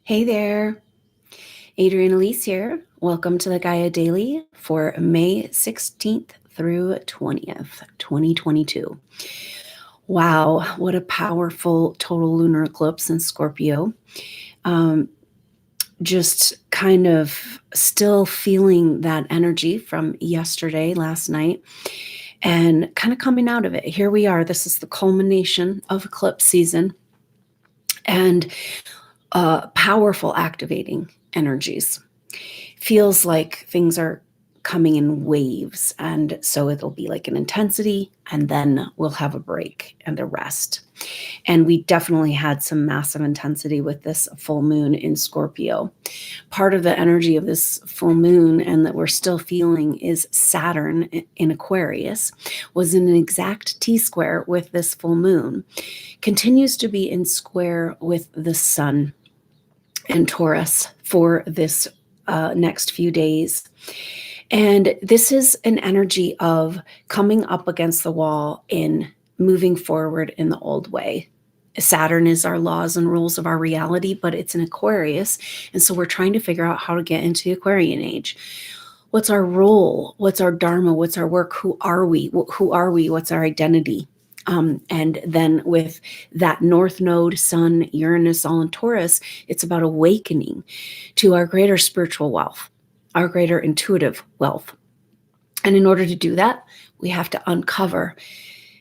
Hey there, Adrienne Elise here. Welcome to the GAIA Daily for May 16th through 20th, 2022. Wow, what a powerful total lunar eclipse in Scorpio. Just kind of still feeling that energy from yesterday, last night, and kind of coming out of it. Here we are. This is the culmination of eclipse season and powerful activating energies. Feels like things are coming in waves, and so it'll be like an intensity, and then we'll have a break and a rest. And we definitely had some massive intensity with this full moon in Scorpio. Part of the energy of this full moon, and that we're still feeling, is Saturn in Aquarius was in an exact T-square with this full moon, continues to be in square with the sun and Taurus for this next few days. And this is an energy of coming up against the wall in moving forward in the old way. Saturn is our laws and rules of our reality, but it's an Aquarius. And so we're trying to figure out how to get into the Aquarian age. What's our role? What's our dharma? What's our work? Who are we? Who are we? What's our identity? And then with that North Node, Sun, Uranus, all in Taurus, it's about awakening to our greater spiritual wealth, our greater intuitive wealth. And in order to do that, we have to uncover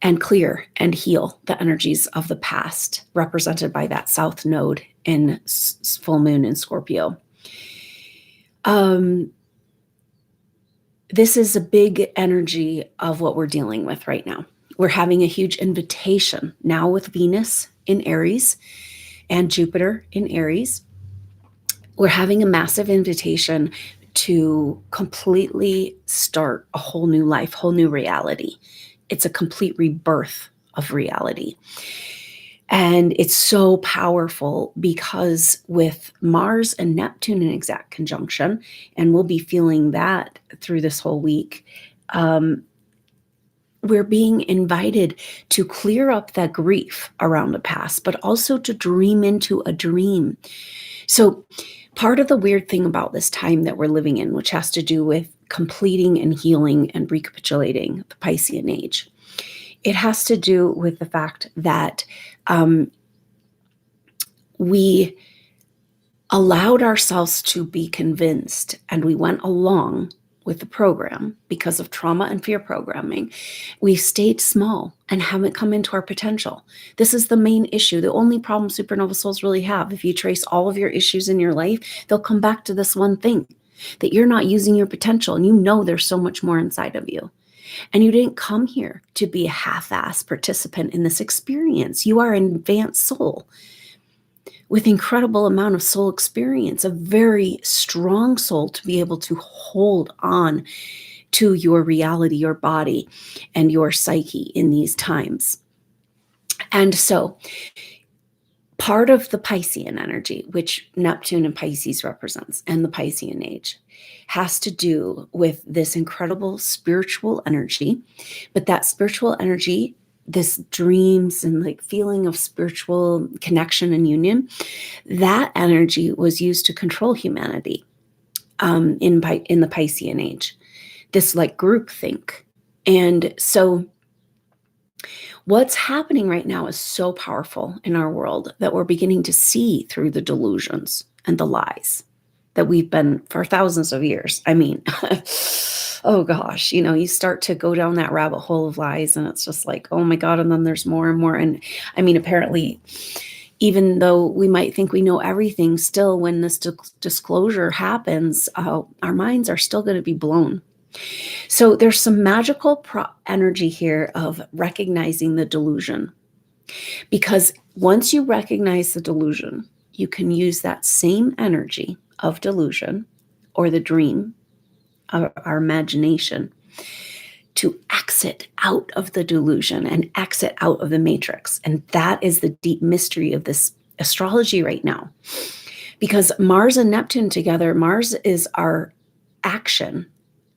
and clear and heal the energies of the past, represented by that South Node in full moon in Scorpio. This is a big energy of what we're dealing with right now. We're having a huge invitation now with Venus in Aries and Jupiter in Aries. We're having a massive invitation to completely start a whole new life, whole new reality. It's a complete rebirth of reality. And it's so powerful because with Mars and Neptune in exact conjunction, and we'll be feeling that through this whole week, we're being invited to clear up that grief around the past, but also to dream into a dream. So part of the weird thing about this time that we're living in, which has to do with completing and healing and recapitulating the Piscean Age, it has to do with the fact that we allowed ourselves to be convinced, and we went along with the program because of trauma and fear programming. We stayed small and haven't come into our potential. This is the main issue. The only problem supernova souls really have, if you trace all of your issues in your life, they'll come back to this one thing, that you're not using your potential, and you know there's so much more inside of you. And you didn't come here to be a half-ass participant in this experience. You are an advanced soul with incredible amount of soul experience, a very strong soul to be able to hold on to your reality, your body, and your psyche in these times. And so part of the Piscean energy, which Neptune and Pisces represents, and the Piscean Age, has to do with this incredible spiritual energy. But that spiritual energy, this dreams and like feeling of spiritual connection and union, that energy was used to control humanity in the Piscean Age, this like groupthink. And so what's happening right now is so powerful in our world that we're beginning to see through the delusions and the lies that we've been for thousands of years. I mean, oh gosh, you start to go down that rabbit hole of lies, and it's just like, oh my God, and then there's more and more. And I mean, apparently, even though we might think we know everything, still when this disclosure happens, our minds are still going to be blown. So there's some magical energy here of recognizing the delusion, because once you recognize the delusion, you can use that same energy of delusion or the dream, our imagination, to exit out of the delusion and exit out of the matrix. And that is the deep mystery of this astrology right now. Because Mars and Neptune together, Mars is our action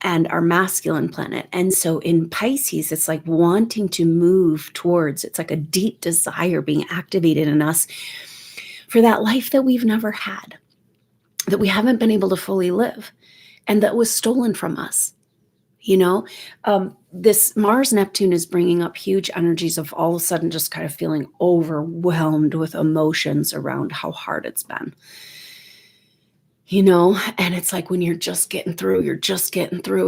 and our masculine planet. And so in Pisces, it's like wanting to move towards, it's like a deep desire being activated in us for that life that we've never had, that we haven't been able to fully live, and that was stolen from us. This Mars Neptune is bringing up huge energies of all of a sudden just kind of feeling overwhelmed with emotions around how hard it's been. And it's like when you're just getting through,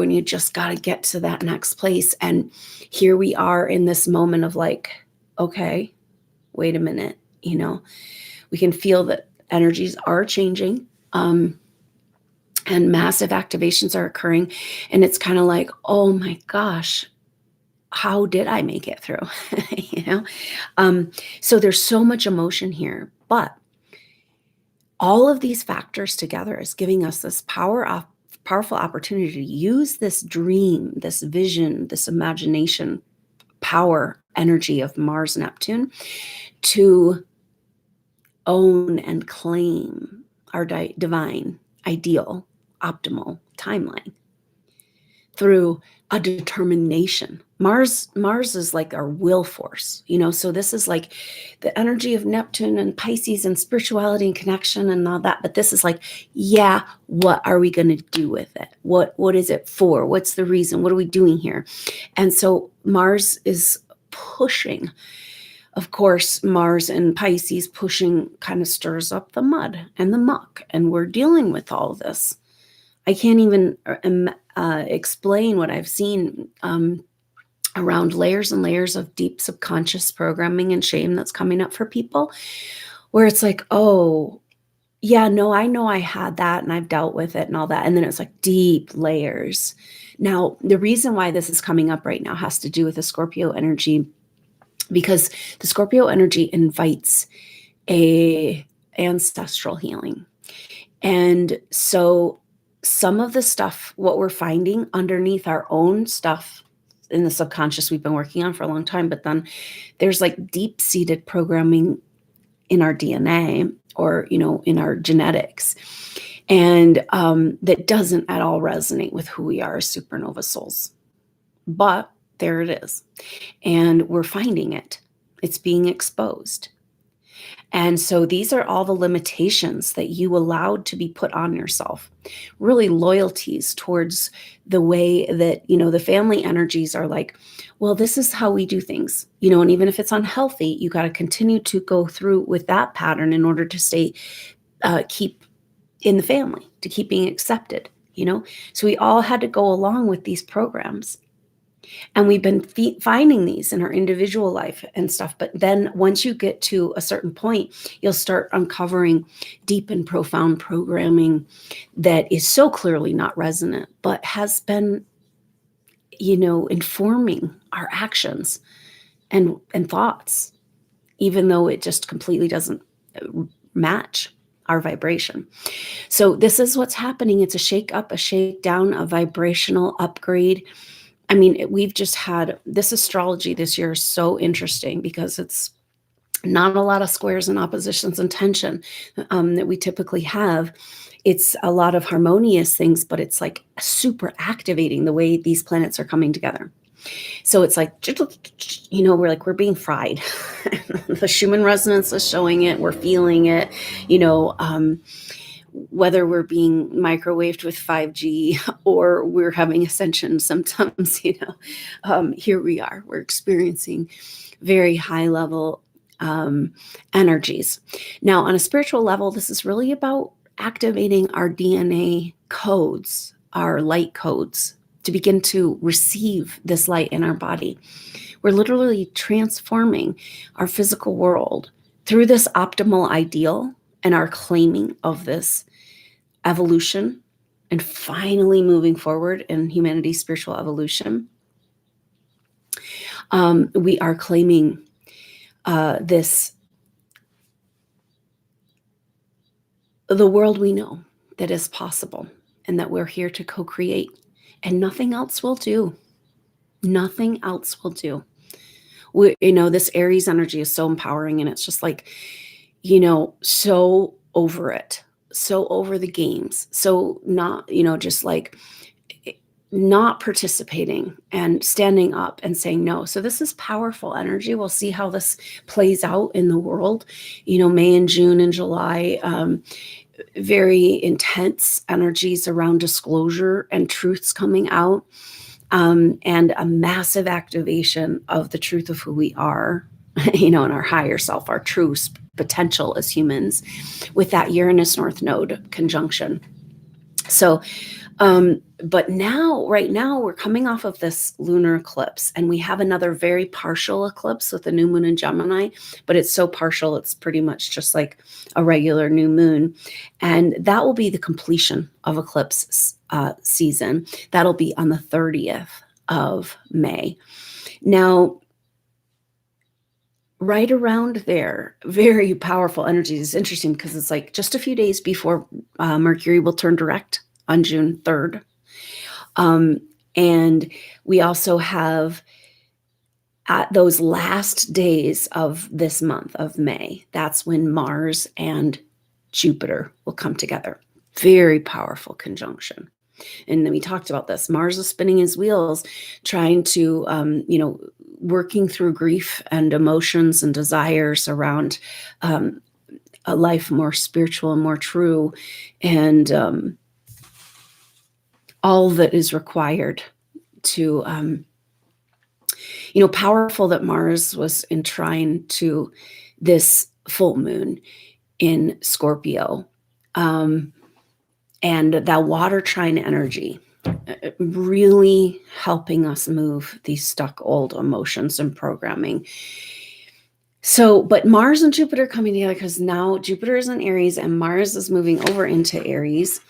and you just got to get to that next place. And here we are in this moment of like, okay, wait a minute, we can feel that energies are changing. And massive activations are occurring. And it's kind of like, oh my gosh, how did I make it through? So there's so much emotion here. But all of these factors together is giving us this powerful opportunity to use this dream, this vision, this imagination, power, energy of Mars Neptune to own and claim our divine, ideal, optimal timeline through a determination. Mars is like our will force, so this is like the energy of Neptune and Pisces and spirituality and connection and all that. But this is like, yeah, what are we going to do with it? What is it for? What's the reason? What are we doing here? And so Mars is pushing. Of course, Mars and Pisces pushing kind of stirs up the mud and the muck, and we're dealing with all of this. I can't even explain what I've seen around layers and layers of deep subconscious programming and shame that's coming up for people, where it's like, oh, yeah, no, I know I had that and I've dealt with it and all that. And then it's like deep layers. Now, the reason why this is coming up right now has to do with the Scorpio energy, because the Scorpio energy invites a ancestral healing. And so some of the stuff, what we're finding underneath our own stuff in the subconscious we've been working on for a long time, but then there's like deep-seated programming in our DNA or, in our genetics. And that doesn't at all resonate with who we are as supernova souls. But there it is. And we're finding it. It's being exposed. And so these are all the limitations that you allowed to be put on yourself. Really loyalties towards the way that, the family energies are like, well, this is how we do things, and even if it's unhealthy, you got to continue to go through with that pattern in order to keep in the family, to keep being accepted, So we all had to go along with these programs. And we've been finding these in our individual life and stuff. But then once you get to a certain point, you'll start uncovering deep and profound programming that is so clearly not resonant, but has been, informing our actions and thoughts, even though it just completely doesn't match our vibration. So this is what's happening. It's a shake up, a shake down, a vibrational upgrade. I mean, we've just had this astrology this year is so interesting because it's not a lot of squares and oppositions and tension that we typically have. It's a lot of harmonious things, but it's like super activating the way these planets are coming together. So it's like, we're being fried. The Schumann resonance is showing it. We're feeling it, whether we're being microwaved with 5G or we're having ascension symptoms, here we are. We're experiencing very high level energies. Now, on a spiritual level, this is really about activating our DNA codes, our light codes, to begin to receive this light in our body. We're literally transforming our physical world through this optimal ideal and our claiming of this evolution and finally moving forward in humanity's spiritual evolution. We are claiming the world we know that is possible and that we're here to co-create, and nothing else will do. Nothing else will do. This Aries energy is so empowering, and it's just like, so over it, so over the games, so not, just like not participating and standing up and saying no. So this is powerful energy. We'll see how this plays out in the world. May and June and July, very intense energies around disclosure and truths coming out, and a massive activation of the truth of who we are, in our higher self, our true potential as humans, with that Uranus North Node conjunction. So, but right now we're coming off of this lunar eclipse, and we have another very partial eclipse with the new moon in Gemini, but it's so partial, it's pretty much just like a regular new moon. And that will be the completion of eclipse season. That'll be on the 30th of May. Now, right around there, very powerful energy. It's interesting because it's like just a few days before Mercury will turn direct on June 3rd. And we also have, at those last days of this month of May, that's when Mars and Jupiter will come together. Very powerful conjunction. And then we talked about this. Mars is spinning his wheels, trying to, working through grief and emotions and desires around a life more spiritual and more true, and all that is required to, powerful that Mars was in trine to this full moon in Scorpio. And that water trine energy really helping us move these stuck old emotions and programming. So, but Mars and Jupiter coming together, because now Jupiter is in Aries and Mars is moving over into Aries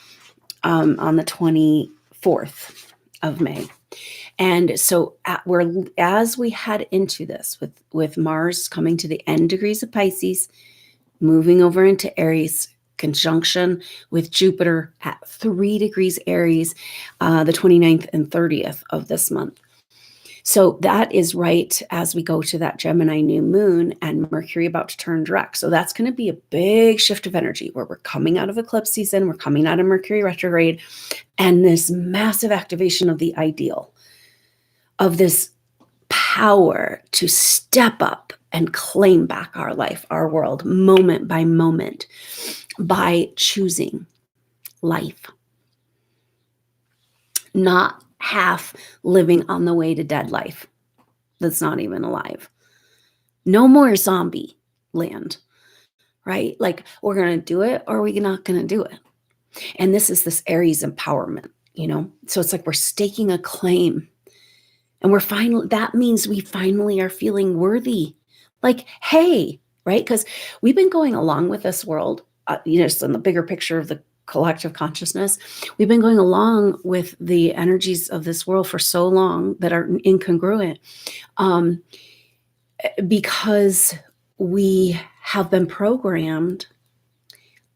on the 24th of May. And so as we head into this with Mars coming to the end degrees of Pisces, moving over into Aries, conjunction with Jupiter at 3 degrees Aries, the 29th and 30th of this month. So that is right as we go to that Gemini new moon and Mercury about to turn direct. So that's going to be a big shift of energy where we're coming out of eclipse season, we're coming out of Mercury retrograde, and this massive activation of the ideal, of this power to step up and claim back our life, our world, moment by moment, by choosing life, not half living on the way to dead life that's not even alive. No more zombie land, right? Like, we're going to do it or are we not going to do it? And this is this Aries empowerment, So it's like we're staking a claim, and that means we finally are feeling worthy. Like, hey, right? Because we've been going along with this world, just in the bigger picture of the collective consciousness, we've been going along with the energies of this world for so long that are incongruent, because we have been programmed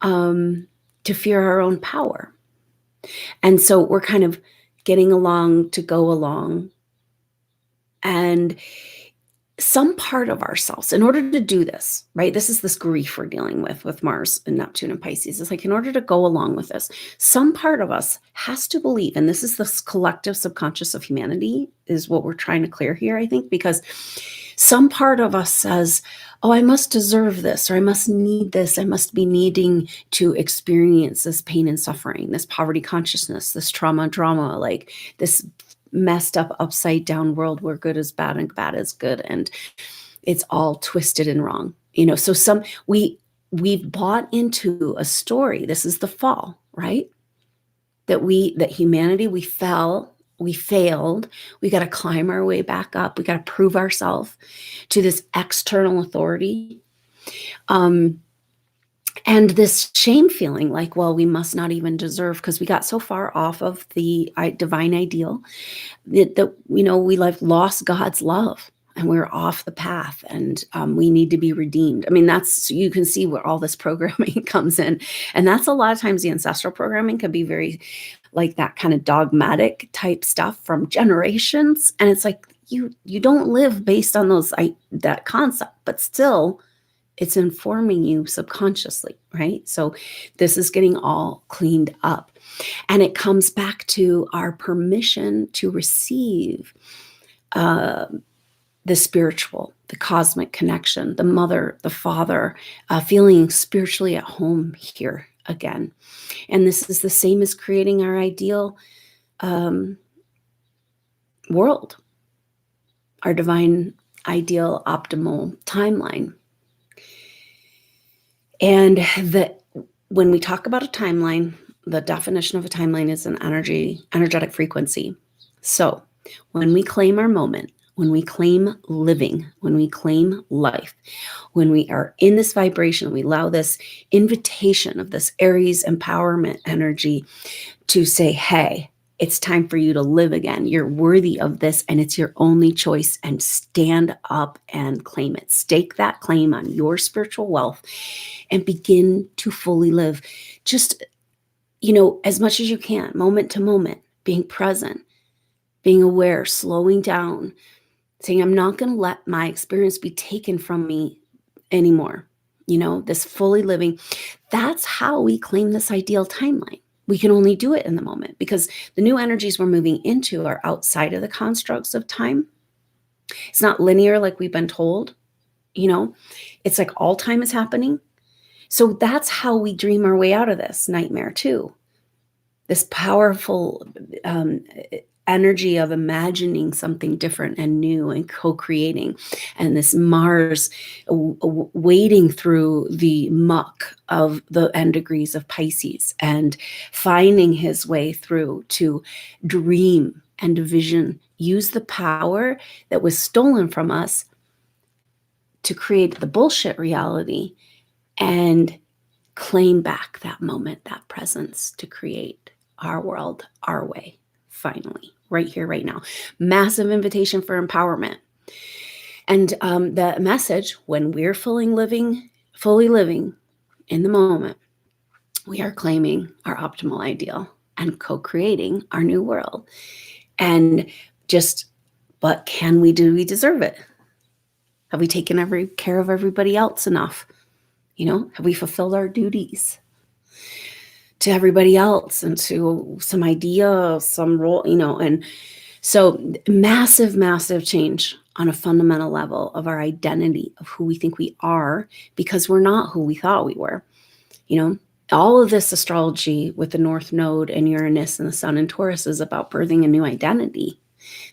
to fear our own power. And so we're kind of getting along to go along. And some part of ourselves, in order to do this, right? This is this grief we're dealing with Mars and Neptune and Pisces. It's like, in order to go along with this, some part of us has to believe, and this is this collective subconscious of humanity is what we're trying to clear here, I think, because some part of us says, oh, I must deserve this, or I must need this. I must be needing to experience this pain and suffering, this poverty consciousness, this trauma, drama, like this messed up upside down world where good is bad and bad is good, and it's all twisted and wrong, so we've bought into a story. This is the fall, right? That humanity, we failed, we got to climb our way back up, we got to prove ourselves to this external authority, and this shame feeling like, well, we must not even deserve, because we got so far off of the divine ideal that we lost God's love, and we're off the path, and we need to be redeemed. I mean, you can see where all this programming comes in. And that's a lot of times the ancestral programming can be very like that kind of dogmatic type stuff from generations. And it's like, you don't live based on that concept, but still It's informing you subconsciously, right? So this is getting all cleaned up. And it comes back to our permission to receive the spiritual, the cosmic connection, the mother, the father, feeling spiritually at home here again. And this is the same as creating our ideal world, our divine, ideal, optimal timeline. And when we talk about a timeline, the definition of a timeline is an energetic frequency. So when we claim our moment, when we claim living, when we claim life, when we are in this vibration, we allow this invitation of this Aries empowerment energy to say, hey, it's time for you to live again. You're worthy of this, and it's your only choice. And stand up and claim it. Stake that claim on your spiritual wealth and begin to fully live. Just, as much as you can, moment to moment, being present, being aware, slowing down, saying, I'm not going to let my experience be taken from me anymore. This fully living. That's how we claim this ideal timeline. We can only do it in the moment because the new energies we're moving into are outside of the constructs of time. It's not linear like we've been told. It's like all time is happening. So that's how we dream our way out of this nightmare too. This powerful energy of imagining something different and new and co-creating, and this Mars wading through the muck of the end degrees of Pisces and finding his way through to dream and vision, use the power that was stolen from us to create the bullshit reality and claim back that moment, that presence to create our world, our way, finally, right here, right now. Massive invitation for empowerment. And the message, when we're fully living in the moment, we are claiming our optimal ideal and co-creating our new world. And but do we deserve it? Have we taken care of everybody else enough? Have we fulfilled our duties to everybody else and to some idea, some role, and so massive, massive change on a fundamental level of our identity of who we think we are, because we're not who we thought we were. All of this astrology with the North Node and Uranus and the Sun and Taurus is about birthing a new identity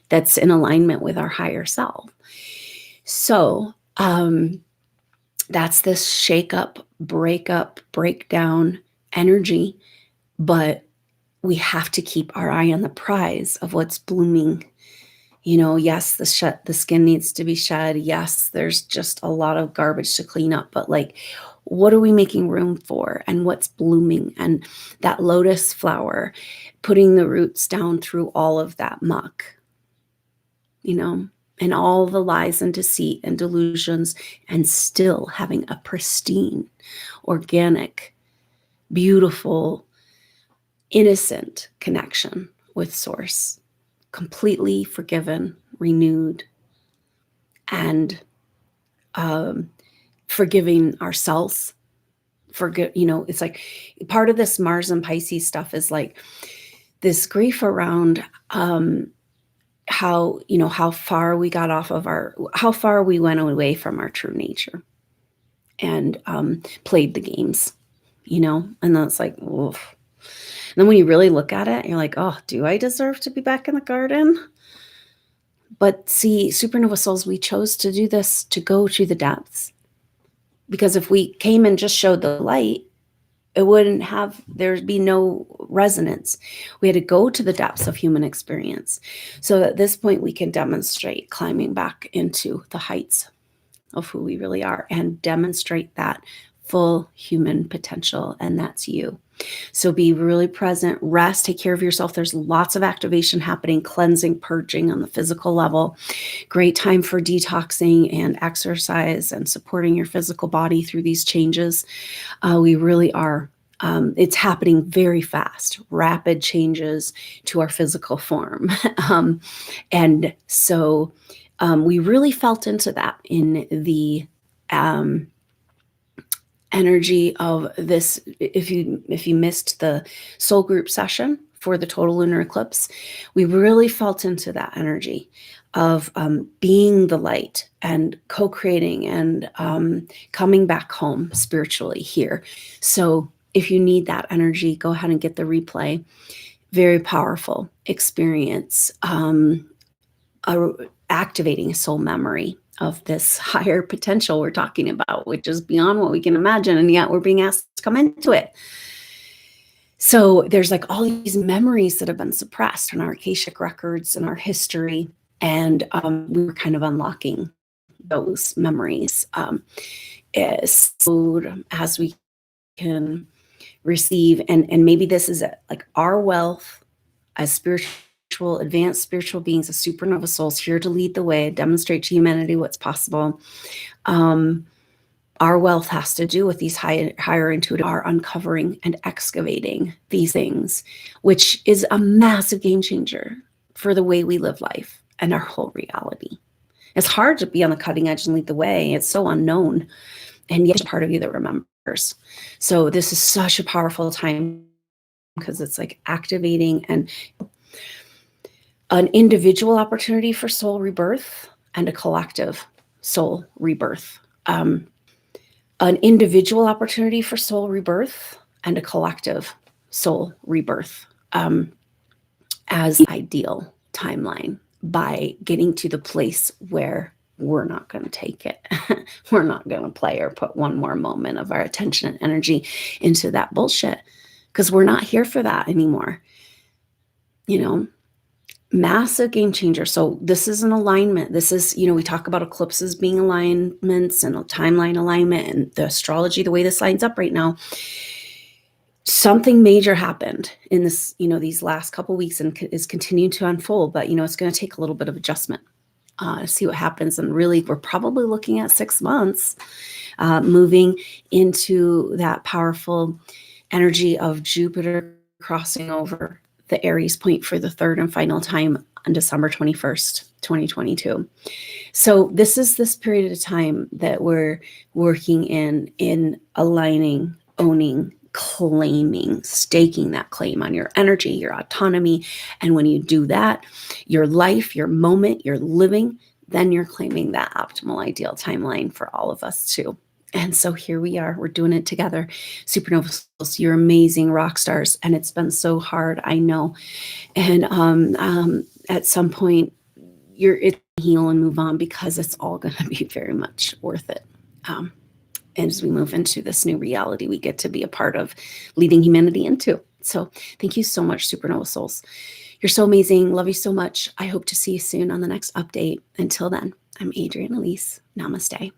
that's in alignment with our higher self. So, that's this shake up, breakdown energy, but we have to keep our eye on the prize of what's blooming. Yes, the skin needs to be shed. Yes, there's just a lot of garbage to clean up, but what are we making room for, and what's blooming? And that lotus flower, putting the roots down through all of that muck, and all the lies and deceit and delusions, and still having a pristine, organic, beautiful, innocent connection with Source, completely forgiven, renewed, and forgiving ourselves. It's like part of this Mars and Pisces stuff is like this grief around how far we got how far we went away from our true nature and played the games, and then it's like, oof. And then when you really look at it, you're like, oh, do I deserve to be back in the garden? But see, supernova souls, we chose to do this, to go to the depths, because if we came and just showed the light, there'd be no resonance. We had to go to the depths of human experience. So at this point, we can demonstrate climbing back into the heights of who we really are and demonstrate that full human potential. And that's you. So be really present, rest, take care of yourself. There's lots of activation happening, cleansing, purging on the physical level. Great time for detoxing and exercise and supporting your physical body through these changes. We really are. It's happening very fast, rapid changes to our physical form. And so we really felt into that in the energy of this. If you missed the soul group session for the total lunar eclipse, we really felt into that energy of being the light and co-creating and coming back home spiritually here. So if you need that energy, go ahead and get the replay. Very powerful experience, activating a soul memory of this higher potential we're talking about, which is beyond what we can imagine, and yet we're being asked to come into it. So there's like all these memories that have been suppressed in our Akashic records and our history, and we were kind of unlocking those memories as we can receive. And maybe this is like our wealth as spiritual, advanced spiritual beings, as supernova souls, here to lead the way, demonstrate to humanity what's possible. Our wealth has to do with these higher intuitive, are uncovering and excavating these things, which is a massive game changer for the way we live life and our whole reality. It's hard to be on the cutting edge and lead the way. It's so unknown. And yet part of you that remembers. So this is such a powerful time because it's like activating and an individual opportunity for soul rebirth and a collective soul rebirth. An individual opportunity for soul rebirth and a collective soul rebirth as the ideal timeline, by getting to the place where we're not going to take it. We're not going to play or put one more moment of our attention and energy into that bullshit, because we're not here for that anymore. You know, massive game changer. So this is an alignment. This is, you know, we talk about eclipses being alignments and a timeline alignment and the astrology, the way this lines up right now. Something major happened in this, you know, these last couple of weeks, and is continuing to unfold, but, you know, it's going to take a little bit of adjustment to see what happens. And really, we're probably looking at 6 months moving into that powerful energy of Jupiter crossing over the Aries point for the third and final time on December 21st, 2022. So this is this period of time that we're working in aligning, owning, claiming, staking that claim on your energy, your autonomy. And when you do that, your life, your moment, you're living, then you're claiming that optimal ideal timeline for all of us too. And so here we are, we're doing it together. Supernova souls, you're amazing rock stars. And it's been so hard, I know. And at some point, it's heal and move on, because it's all going to be very much worth it. And as we move into this new reality, we get to be a part of leading humanity into. So thank you so much, Supernova souls. You're so amazing. Love you so much. I hope to see you soon on the next update. Until then, I'm Adrienne Elise. Namaste.